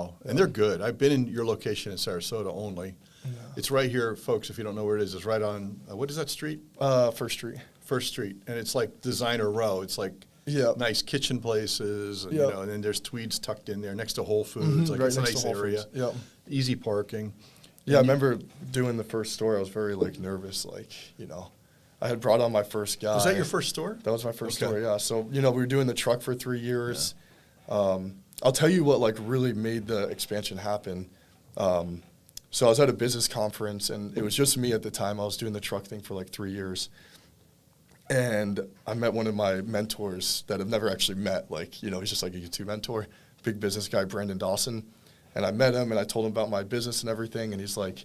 Wow. And they're good. I've been in your location in Sarasota only. Yeah. It's right here, folks, if you don't know where it is. It's right on, what is that street? First Street. First Street. And it's like designer row. It's like nice kitchen places. And, you know, and then there's Tweeds tucked in there next to Whole Foods. Like, right, it's a nice area. Yep. Easy parking. Yeah, I remember doing the first store. I was very, like, nervous. Like, you know, I had brought on my first guy. Was that your first store? That was my first store, yeah. So, you know, we were doing the truck for 3 years. Yeah. I'll tell you what, like, really made the expansion happen. So I was at a business conference, and it was just me at the time. I was doing the truck thing for, like, 3 years. And I met one of my mentors that I've never actually met. Like, you know, he's just like a YouTube mentor, big business guy, Brandon Dawson. And I met him, and I told him about my business and everything. And he's like,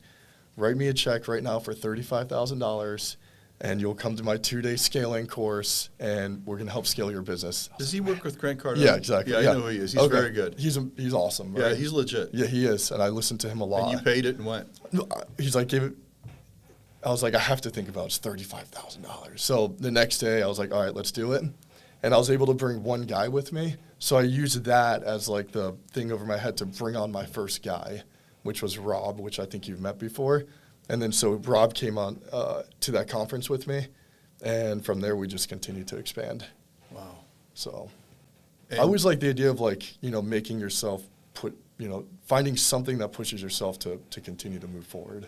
write me a check right now for $35,000, and you'll come to my 2-day scaling course, and we're going to help scale your business. Does he work with Grant Cardone? Yeah, exactly. Yeah, I know who he is. He's very good. He's awesome. Right? Yeah, he's legit. Yeah, he is. And I listened to him a lot. And you paid it and went? He's like, I was like, I have to think about it. It's $35,000. So the next day, I was like, all right, let's do it. And I was able to bring one guy with me. So I used that as like the thing over my head to bring on my first guy, which was Rob, which I think you've met before. And then so Rob came on to that conference with me. And from there, we just continued to expand. Wow. So I always like the idea of like, you know, making yourself finding something that pushes yourself to continue to move forward.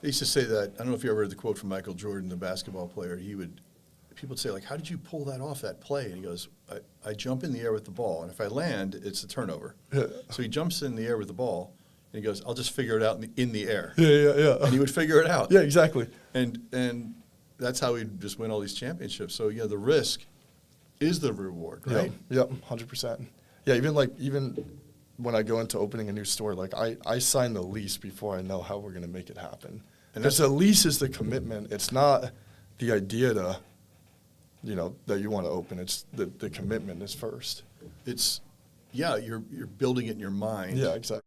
They used to say that, I don't know if you ever heard the quote from Michael Jordan, the basketball player. People would say, like, how did you pull that off, that play? And he goes, I jump in the air with the ball, and if I land, it's a turnover. Yeah. So he jumps in the air with the ball, and he goes, I'll just figure it out in the air. Yeah. And he would figure it out. Yeah, exactly. And that's how he'd just win all these championships. So, the risk is the reward, right? Yep, 100%. Yeah, even when I go into opening a new store, like I sign the lease before I know how we're going to make it happen. And because the lease is the commitment. It's not the idea to, that you want to open. It's the commitment is first. You're building it in your mind. Yeah, exactly.